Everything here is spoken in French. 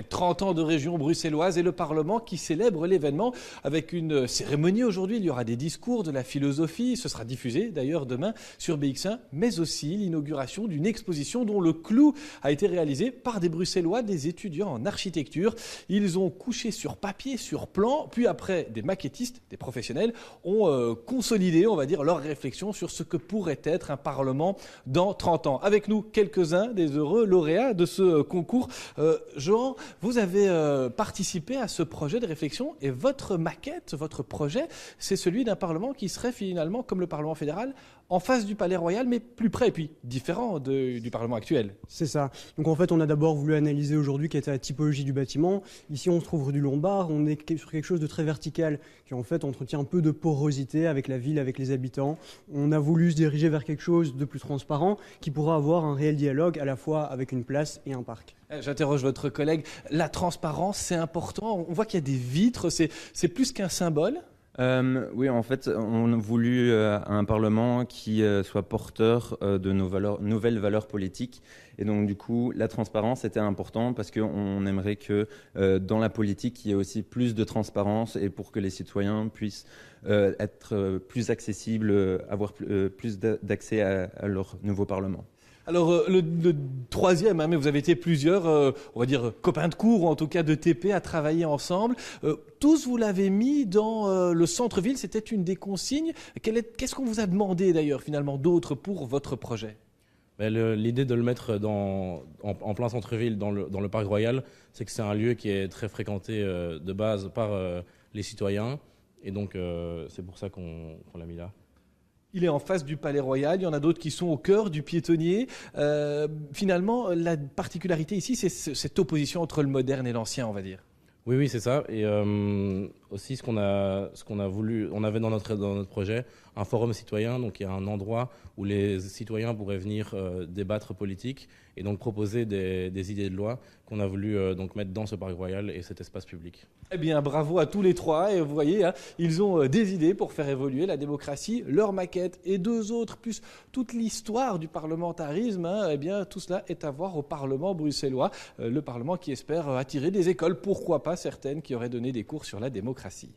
30 ans de région bruxelloise et le Parlement qui célèbre l'événement avec une cérémonie aujourd'hui. Il y aura des discours, de la philosophie. Ce sera diffusé d'ailleurs demain sur BX1, mais aussi l'inauguration d'une exposition dont le clou a été réalisé par des Bruxellois, des étudiants en architecture. Ils ont couché sur papier, sur plan, puis après des maquettistes, des professionnels, ont consolidé, on va dire, leurs réflexions sur ce que pourrait être un Parlement dans 30 ans. Avec nous, quelques-uns des heureux lauréats de ce concours. Johan, vous avez participé à ce projet de réflexion et votre maquette, votre projet, c'est celui d'un Parlement qui serait finalement, comme le Parlement fédéral, en face du Palais Royal, mais plus près et puis différent du Parlement actuel. C'est ça. Donc en fait, on a d'abord voulu analyser aujourd'hui quelle était la typologie du bâtiment. Ici, on se trouve rue du Lombard, on est sur quelque chose de très vertical qui en fait entretient un peu de porosité avec la ville, avec les habitants. On a voulu se diriger vers quelque chose de plus transparent qui pourra avoir un réel dialogue à la fois avec une place et un parc. J'interroge votre collègue. La transparence, c'est important. On voit qu'il y a des vitres, c'est plus qu'un symbole. Oui, en fait, on a voulu un Parlement qui soit porteur de nouvelles valeurs politiques. Et donc, du coup, la transparence était important parce qu'on aimerait que dans la politique, il y ait aussi plus de transparence et pour que les citoyens puissent être plus accessibles, avoir plus d'accès à leur nouveau Parlement. Alors, le troisième, mais vous avez été plusieurs, on va dire, copains de cours, ou en tout cas de TP, à travailler ensemble. Tous, vous l'avez mis dans le centre-ville, c'était une des consignes. Qu'est-ce qu'on vous a demandé d'ailleurs, finalement, d'autre pour votre projet ? L'idée de le mettre en plein centre-ville, dans le Parc Royal, c'est que c'est un lieu qui est très fréquenté de base par les citoyens. Et donc, c'est pour ça qu'on l'a mis là. Il est en face du Palais Royal, il y en a d'autres qui sont au cœur du piétonnier. Finalement, la particularité ici, c'est cette opposition entre le moderne et l'ancien, on va dire. Oui, c'est ça. Et aussi, ce qu'on a voulu, on avait dans notre projet un forum citoyen, donc il y a un endroit où les citoyens pourraient venir débattre politique et donc proposer des idées de loi qu'on a voulu donc mettre dans ce Parc Royal et cet espace public. Eh bien, bravo à tous les trois. Et vous voyez, ils ont des idées pour faire évoluer la démocratie, leur maquette et deux autres, plus toute l'histoire du parlementarisme. Eh bien, tout cela est à voir au Parlement bruxellois. Le Parlement qui espère attirer des écoles, pourquoi pas certaines qui auraient donné des cours sur la démocratie.